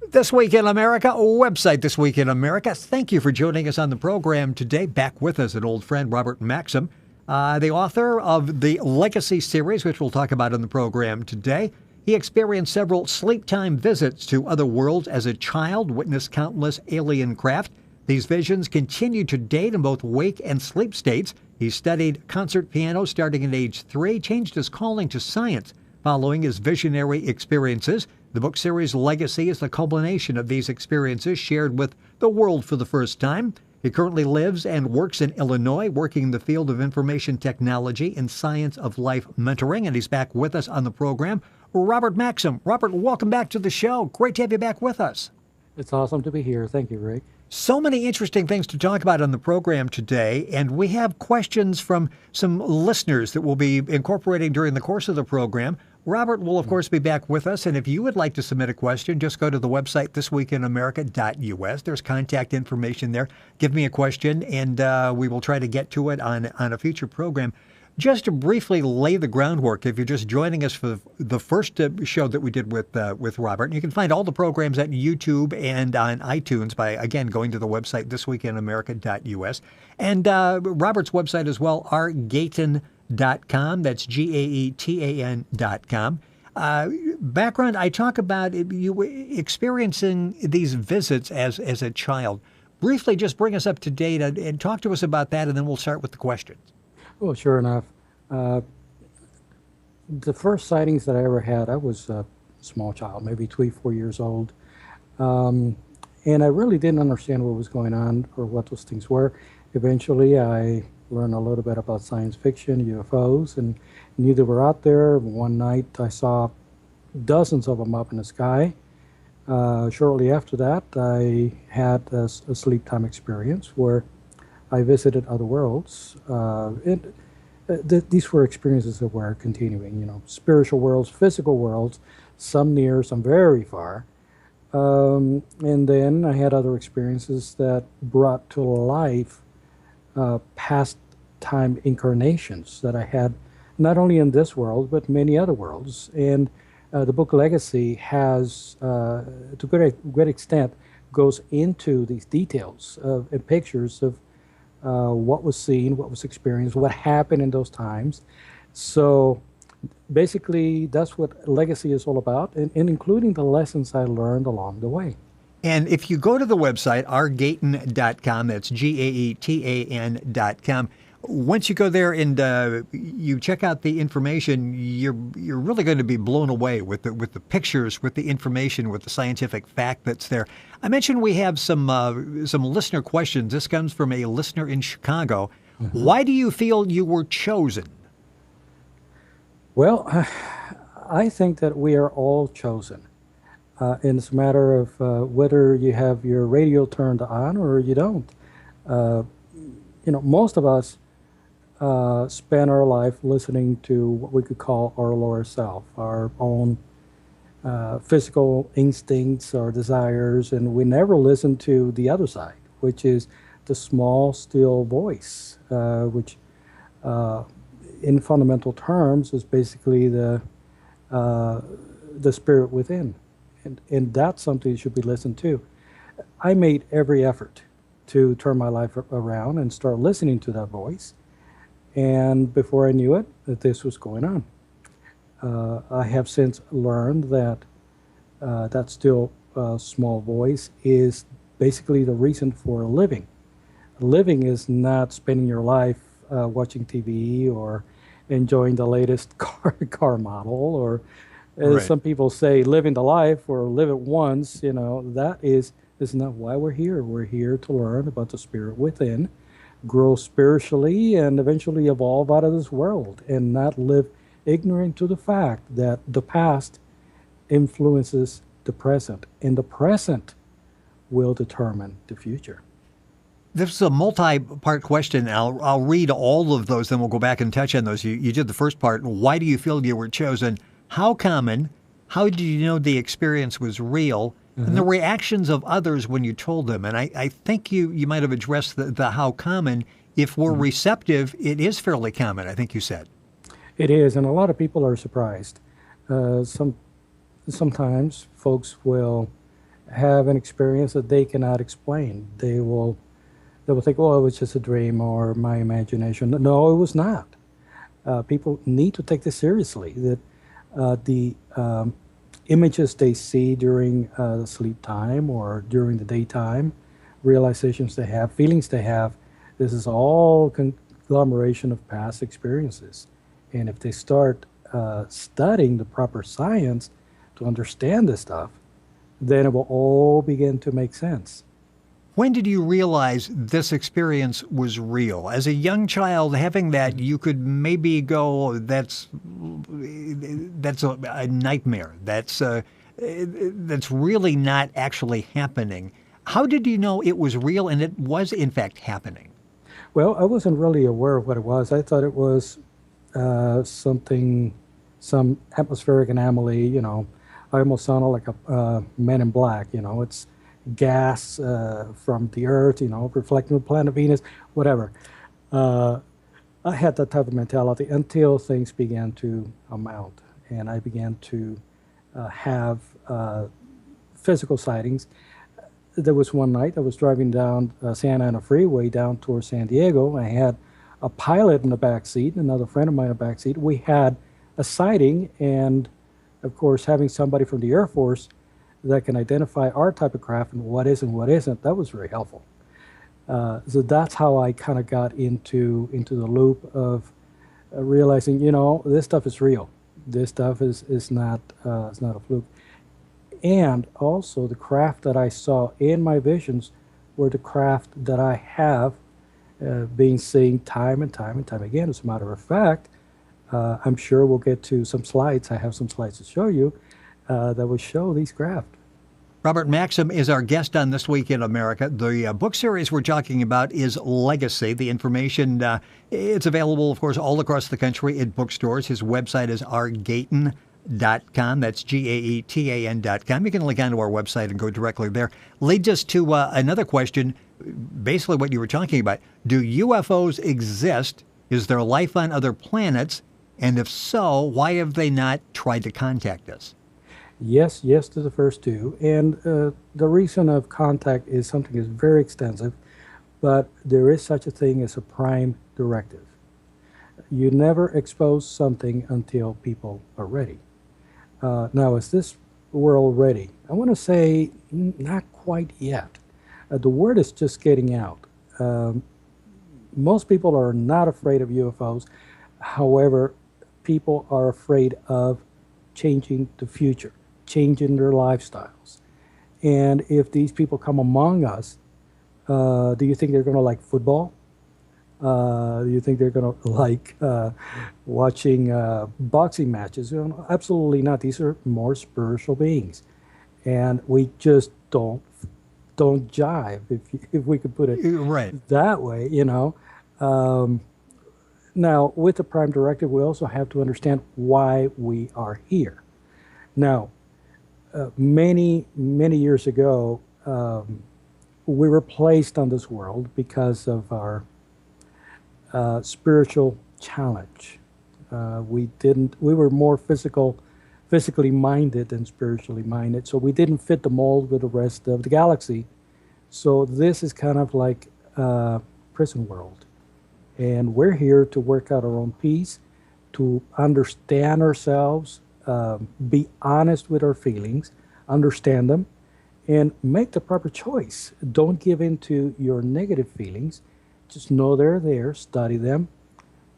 This Week in America, website This Week in America. Thank you for joining us on the program today. Back with us, an old friend, Robert Maxum, the author of the Legacy series, which we'll talk about in the program today. He experienced several sleep time visits to other worlds as a child, witnessed countless alien craft. These visions continue to date in both wake and sleep states. He studied concert piano starting at age 3, changed his calling to science following his visionary experiences. The book series Legacy is the culmination of these experiences shared with the world for the first time. He currently lives and works in Illinois, working in the field of information technology and science of life mentoring, and he's back with us on the program. Robert Maxum. Robert, welcome back to the show. Great to have you back with us. It's awesome to be here. Thank you, Rick. So many interesting things to talk about on the program today, and we have questions from some listeners that we'll be incorporating during the course of the program. Robert will, of course, be back with us, and if you would like to submit a question, just go to the website, thisweekinamerica.us. There's contact information there. Give me a question, and we will try to get to it on a future program. Just to briefly lay the groundwork, if you're just joining us for the first show that we did with Robert, you can find all the programs at YouTube and on iTunes by, again, going to the website, thisweekinamerica.us. And Robert's website as well, rgaetan.com. That's GAETAN.com. Background, I talk about you experiencing these visits as a child. Briefly, just bring us up to date and talk to us about that, and then we'll start with the questions. Well, sure enough. The first sightings that I ever had, I was a small child, maybe 3, 4 years old. And I really didn't understand what was going on or what those things were. Eventually, I learned a little bit about science fiction, UFOs, and knew they were out there. One night, I saw dozens of them up in the sky. Shortly after that, I had a sleep time experience where I visited other worlds. These were experiences that were continuing, spiritual worlds, physical worlds, some near, some very far. And then I had other experiences that brought to life past time incarnations that I had not only in this world, but many other worlds. And the book Legacy has, to a great extent, goes into these details and pictures of what was seen, what was experienced, what happened in those times. So basically, that's what Legacy is all about, and including the lessons I learned along the way. And if you go to the website, rgaetan.com, that's GAETAN.com, once you go there and you check out the information, you're really going to be blown away with the pictures, with the information, with the scientific fact that's there. I mentioned we have some listener questions. This comes from a listener in Chicago. Mm-hmm. Why do you feel you were chosen? Well, I think that we are all chosen. And it's a matter of whether you have your radio turned on or you don't. Most of us spend our life listening to what we could call our lower self, our own physical instincts, our desires, and we never listen to the other side, which is the small, still voice, which in fundamental terms is basically the spirit within. And that's something that should be listened to. I made every effort to turn my life around and start listening to that voice. And before I knew it, that this was going on. I have since learned that that still small voice is basically the reason for living. Living is not spending your life watching TV or enjoying the latest car model, or as right. Some people say, living the life or live it once. That is not why we're here. We're here to learn about the spirit within, grow spiritually, and eventually evolve out of this world, and not live ignorant to the fact that the past influences the present, and the present will determine the future. This is a multi-part question. I'll read all of those, then we'll go back and touch on those. You did the first part. Why do you feel you were chosen? How common? How did you know the experience was real? Mm-hmm. And the reactions of others when you told them. And I think you might have addressed the how common. If we're receptive, it is fairly common, I think you said. It is, and a lot of people are surprised. Sometimes folks will have an experience that they cannot explain. They will think, oh, it was just a dream or my imagination. No, it was not. People need to take this seriously. That the images they see during the sleep time or during the daytime, realizations they have, feelings they have, this is all conglomeration of past experiences. And if they start studying the proper science to understand this stuff, then it will all begin to make sense. When did you realize this experience was real? As a young child, having that, you could maybe go, that's a nightmare. That's really not actually happening. How did you know it was real and it was, in fact, happening? Well, I wasn't really aware of what it was. I thought it was some atmospheric anomaly. I almost sounded like a Man in Black. It's gas from the Earth, reflecting the planet Venus, whatever. I had that type of mentality until things began to amount, and I began to have physical sightings. There was one night I was driving down Santa Ana Freeway down towards San Diego. I had a pilot in the back seat, another friend of mine in the back seat. We had a sighting, and of course, having somebody from the Air Force that can identify our type of craft and what is and what isn't, that was very helpful. So that's how I kind of got into the loop of realizing, this stuff is real. This stuff is not a fluke. And also the craft that I saw in my visions were the craft that I have been seeing time and time and time again. As a matter of fact, I'm sure we'll get to some slides. I have some slides to show you that will show these craft. Robert Maxum is our guest on This Week in America. The book series we're talking about is Legacy. The information, it's available, of course, all across the country in bookstores. His website is rgaetan.com. That's GAETAN.com. You can link onto our website and go directly there. Leads us to another question, basically what you were talking about. Do UFOs exist? Is there life on other planets? And if so, why have they not tried to contact us? Yes to the first two. And the reason of contact is something that's very extensive, but there is such a thing as a prime directive. You never expose something until people are ready. Now, is this world ready? I want to say not quite yet. The word is just getting out. Most people are not afraid of UFOs. However, people are afraid of changing the future, changing their lifestyles. And if these people come among us, do you think they're going to like football? Do you think they're going to like watching boxing matches? Absolutely not. These are more spiritual beings. And we just don't jive, if we could put it right that way, Now, with the prime directive, we also have to understand why we are here. Now, many years ago, we were placed on this world because of our spiritual challenge. We were more physically minded than spiritually minded, so we didn't fit the mold with the rest of the galaxy. So this is kind of like a prison world. And we're here to work out our own peace, to understand ourselves, be honest with our feelings, understand them, and make the proper choice. Don't give in to your negative feelings. Just know they're there, study them,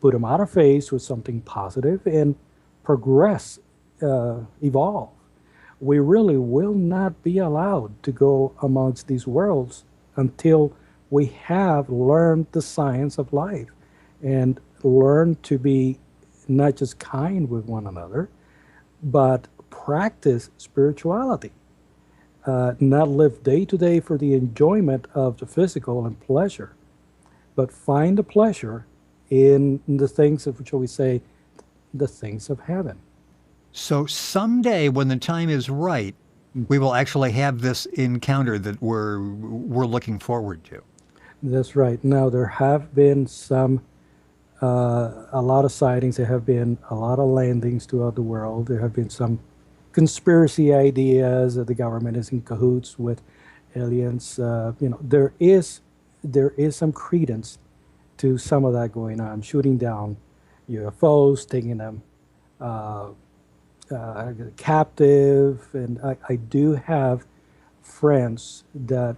put them out of phase with something positive, and progress, evolve. We really will not be allowed to go amongst these worlds until we have learned the science of life and learned to be not just kind with one another, but practice spirituality. Not live day to day for the enjoyment of the physical and pleasure, but find the pleasure in the things of, shall we say, the things of heaven. So someday when the time is right, we will actually have this encounter that we're looking forward to. That's right. Now, there have been a lot of sightings. There have been a lot of landings throughout the world. There have been some conspiracy ideas that the government is in cahoots with aliens. There is some credence to some of that going on, shooting down UFOs, taking them captive, and I do have friends that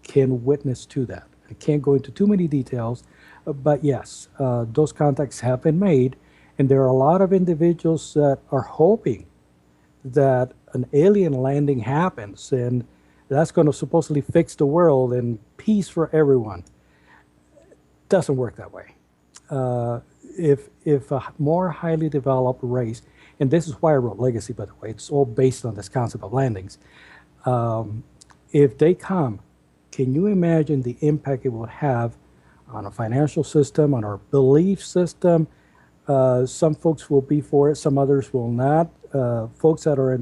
can witness to that. I can't go into too many details, but yes, those contacts have been made, and there are a lot of individuals that are hoping that an alien landing happens, and that's going to supposedly fix the world and peace for everyone. Doesn't work that way. If a more highly developed race, and this is why I wrote Legacy, by the way, it's all based on this concept of landings. If they come, can you imagine the impact it will have on a financial system, on our belief system? Some folks will be for it, some others will not. Folks that are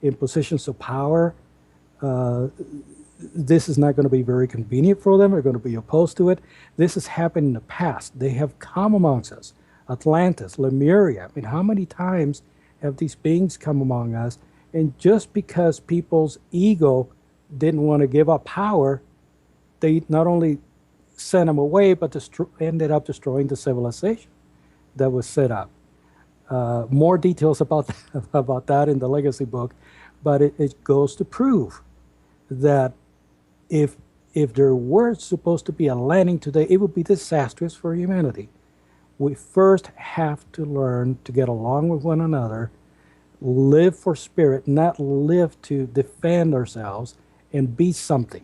in positions of power, this is not going to be very convenient for them. They're going to be opposed to it. This has happened in the past. They have come amongst us. Atlantis, Lemuria. I mean, how many times have these beings come among us? And just because people's ego didn't want to give up power, they not only sent them away, but ended up destroying the civilization that was set up. More details about that in the Legacy book, but it goes to prove that if there were supposed to be a landing today, it would be disastrous for humanity. We first have to learn to get along with one another, live for spirit, not live to defend ourselves, and be something.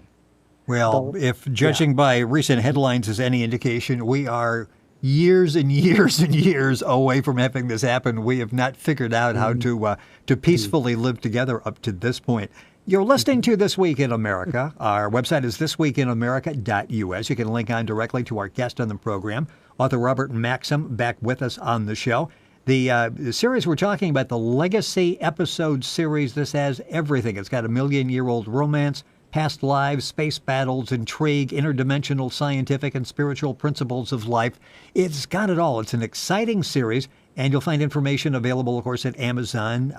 Well, if judging by recent headlines is any indication, we are years and years and years away from having this happen. We have not figured out how to peacefully live together up to this point. You're listening to This Week in America. Our website is thisweekinamerica.us. You can link on directly to our guest on the program, author Robert Maxum, back with us on the show. The series we're talking about, the Legacy episode series, this has everything. It's got a million-year-old romance, past lives, space battles, intrigue, interdimensional scientific and spiritual principles of life. It's got it all. It's an exciting series, and you'll find information available, of course, at Amazon,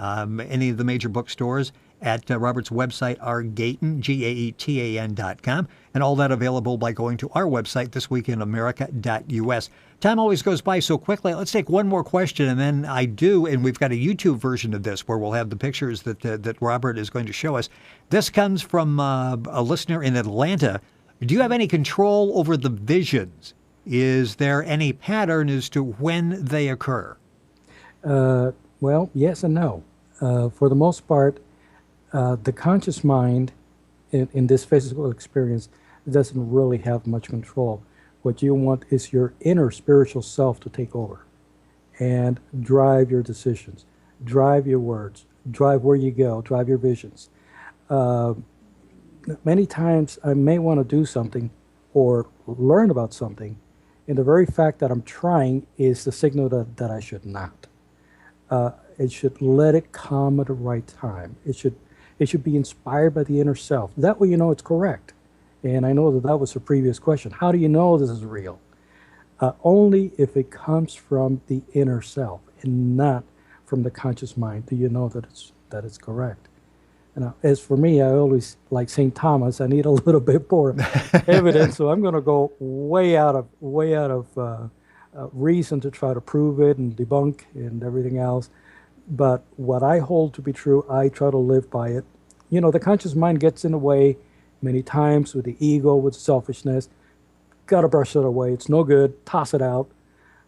any of the major bookstores. At Robert's website, rgaetan, GAETAN.com, and all that available by going to our website, thisweekinamerica.us. Time always goes by so quickly. Let's take one more question, and then and we've got a YouTube version of this where we'll have the pictures that Robert is going to show us. This comes from a listener in Atlanta. Do you have any control over the visions? Is there any pattern as to when they occur? Well, yes and no. For the most part, the conscious mind in this physical experience doesn't really have much control. What you want is your inner spiritual self to take over and drive your decisions, drive your words, drive where you go, drive your visions. Many times I may want to do something or learn about something, and the very fact that I'm trying is the signal that I should not. It should let it come at the right time. It should be inspired by the inner self. That way you know it's correct. And I know that was a previous question. How do you know this is real? Only if it comes from the inner self and not from the conscious mind do you know that it's correct. And as for me, I always, like St. Thomas, I need a little bit more evidence. So I'm going to go way out of reason to try to prove it and debunk and everything else. But what I hold to be true, I try to live by it. You know, the conscious mind gets in the way many times with the ego, with selfishness. Got to brush it away. It's no good. Toss it out.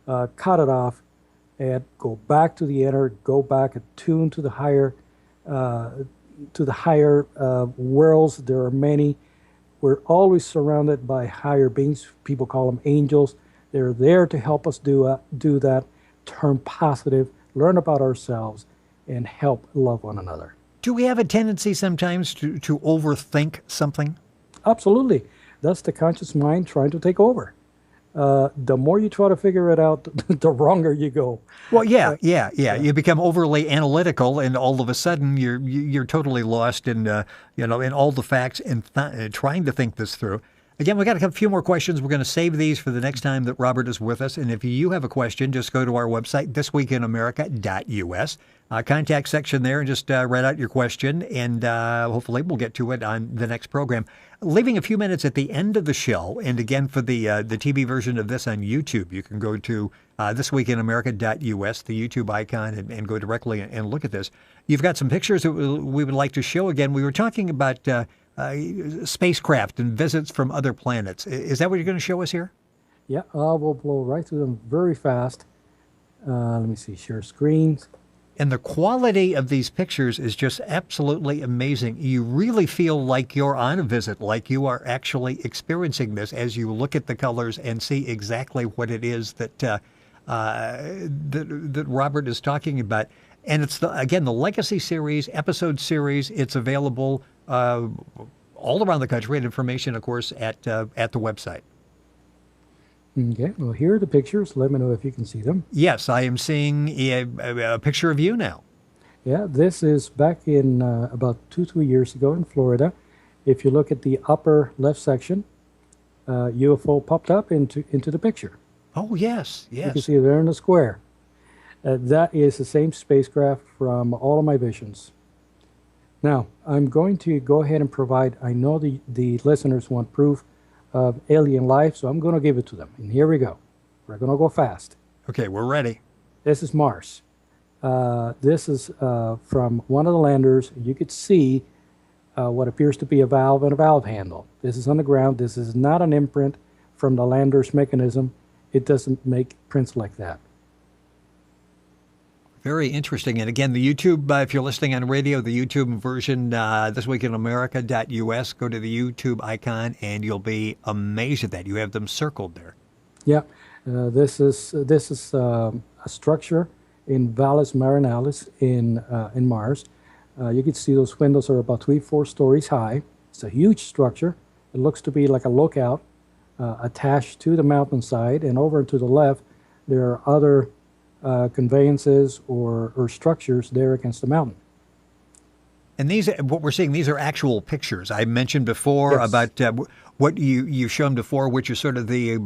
Cut it off. And go back to the inner. Go back, attune to the higher worlds. There are many. We're always surrounded by higher beings. People call them angels. They're there to help us do that. Turn positive. Learn about ourselves, and help love one another. Do we have a tendency sometimes to overthink something? Absolutely. That's the conscious mind trying to take over. The more you try to figure it out, the wronger you go. Well, yeah. You become overly analytical, and all of a sudden you're totally lost in in all the facts and trying to think this through. Again, we got a few more questions. We're going to save these for the next time that Robert is with us. And if you have a question, just go to our website, thisweekinamerica.us. Contact section there and just write out your question, and hopefully we'll get to it on the next program. Leaving a few minutes at the end of the show, and again, for the TV version of this on YouTube, you can go to thisweekinamerica.us, the YouTube icon, and go directly and look at this. You've got some pictures that we would like to show. Again, we were talking about spacecraft and visits from other planets. Is that what you're going to show us here? Yeah, we'll blow right through them very fast. Let me see, share screens. And the quality of these pictures is just absolutely amazing. You really feel like you're on a visit, like you are actually experiencing this as you look at the colors and see exactly what it is that that Robert is talking about. And it's, again, the Legacy series, episode series. It's available all around the country, and information, of course, at the website. Okay, well, here are the pictures. Let me know if you can see them. Yes, I am seeing a picture of you now. Yeah, this is back in about 2-3 years ago in Florida. If you look at the upper left section, UFO popped up into the picture. Oh, yes, yes. You can see it there in the square. That is the same spacecraft from all of my visions. Now, I'm going to go ahead and provide, I know the listeners want proof of alien life, so I'm going to give it to them. And here we go. We're going to go fast. Okay, we're ready. This is Mars. This is from one of the landers. You could see what appears to be a valve and a valve handle. This is on the ground. This is not an imprint from the lander's mechanism. It doesn't make prints like that. Very interesting. And again, the YouTube, if you're listening on radio, the YouTube version, thisweekinamerica.us, go to the YouTube icon, and you'll be amazed at that. You have them circled there. Yeah. This is a structure in Valles Marineris in Mars. You can see those windows are about 3-4 stories high. It's a huge structure. It looks to be like a lookout attached to the mountainside, and over to the left, there are other conveyances or structures there against the mountain. And these, what we're seeing, these are actual pictures. I mentioned before about what you've shown before, which is sort of the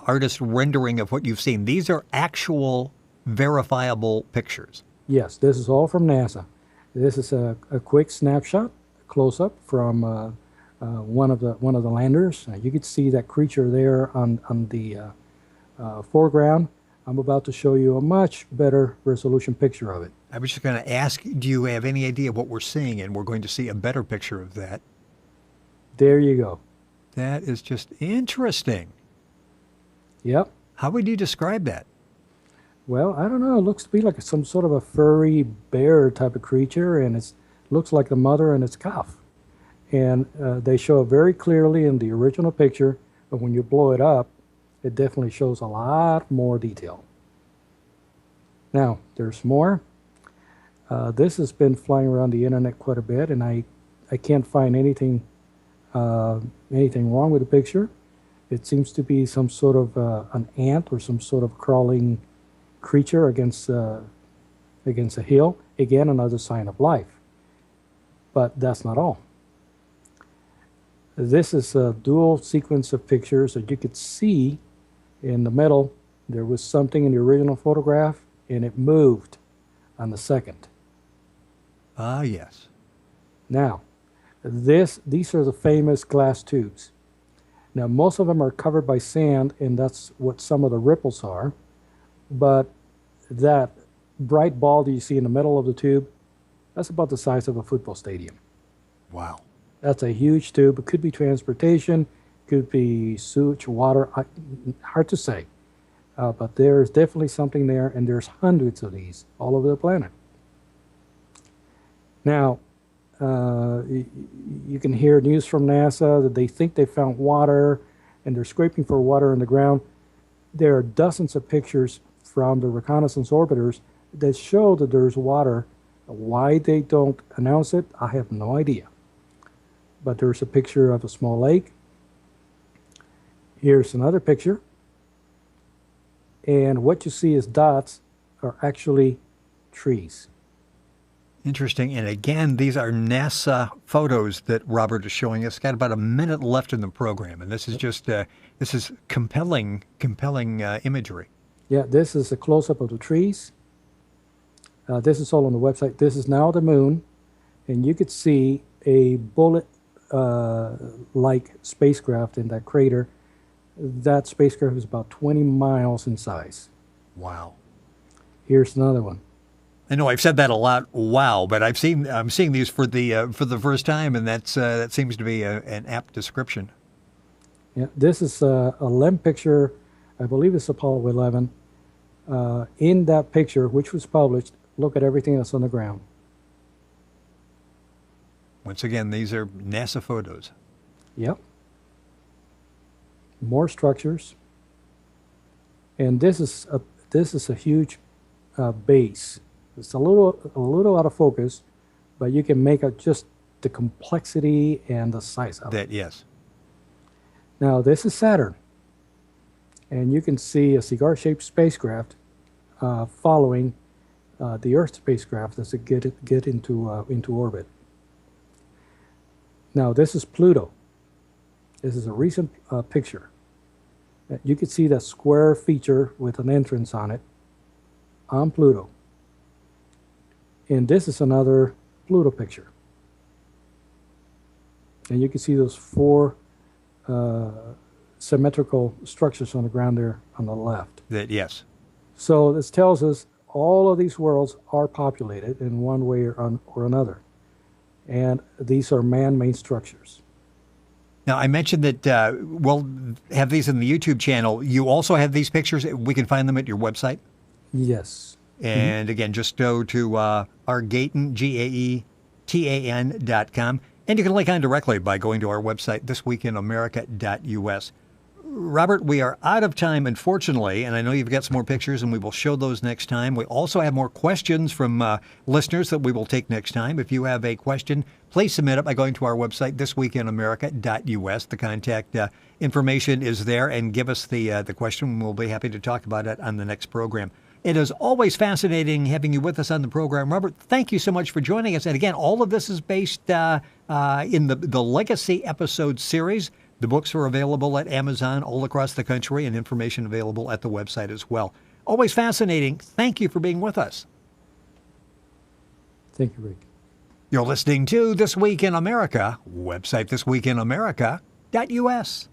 artist rendering of what you've seen. These are actual verifiable pictures. Yes, this is all from NASA. This is a quick snapshot, close-up from one of the landers. You could see that creature there on the foreground. I'm about to show you a much better resolution picture of it. I was just going to ask, do you have any idea what we're seeing? And we're going to see a better picture of that. There you go. That is just interesting. Yep. How would you describe that? Well, I don't know. It looks to be like some sort of a furry bear type of creature, and it looks like the mother and its calf. And they show it very clearly in the original picture, but when you blow it up, it definitely shows a lot more detail. Now, there's more. This has been flying around the internet quite a bit, and I can't find anything wrong with the picture. It seems to be some sort of an ant or some sort of crawling creature against a hill. Again, another sign of life. But that's not all. This is a dual sequence of pictures that you could see. In the middle, there was something in the original photograph, and it moved on the second. Ah, yes. Now, these are the famous glass tubes. Now, most of them are covered by sand, and that's what some of the ripples are. But that bright ball that you see in the middle of the tube, that's about the size of a football stadium. Wow. That's a huge tube. It could be transportation, could be sewage, water, hard to say. But there's definitely something there, and there's hundreds of these all over the planet. Now, you can hear news from NASA that they think they found water, and they're scraping for water in the ground. There are dozens of pictures from the reconnaissance orbiters that show that there's water. Why they don't announce it, I have no idea. But there's a picture of a small lake. Here's another picture. And what you see as dots are actually trees. Interesting. And again, these are NASA photos that Robert is showing us. Got about a minute left in the program, and this is just this is compelling imagery. Yeah, this is a close-up of the trees. This is all on the website. This is now the moon, and you could see a bullet-like spacecraft in that crater. That spacecraft is about 20 miles in size. Wow. Here's another one. I know I've said that a lot. Wow, but I'm seeing these for the first time, and that seems to be an apt description. Yeah, this is a LEM picture. I believe it's Apollo 11. In that picture, which was published, look at everything that's on the ground. Once again, these are NASA photos. Yep. More structures. And this is a huge base. It's a little out of focus, but you can make out just the complexity and the size of it. Yes. Now this is Saturn, and you can see a cigar-shaped spacecraft following the Earth spacecraft as it get into orbit. Now this is Pluto. This is a recent picture. You can see that square feature with an entrance on it on Pluto. And this is another Pluto picture. And you can see those four symmetrical structures on the ground there on the left. Yes. So this tells us all of these worlds are populated in one way or another. And these are man-made structures. Now, I mentioned that we'll have these in the YouTube channel. You also have these pictures. We can find them at your website? Yes. And again, just go to Gaetan, GAETAN.com. And you can link on directly by going to our website, thisweekinamerica.us. Robert, we are out of time, unfortunately, and I know you've got some more pictures, and we will show those next time. We also have more questions from listeners that we will take next time. If you have a question, please submit it by going to our website, thisweekinamerica.us. The contact information is there, and give us the question, and we'll be happy to talk about it on the next program. It is always fascinating having you with us on the program. Robert, thank you so much for joining us. And again, all of this is based in the Legacy episode series. The books are available at Amazon all across the country, and information available at the website as well. Always fascinating. Thank you for being with us. Thank you, Rick. You're listening to This Week in America, website thisweekinamerica.us.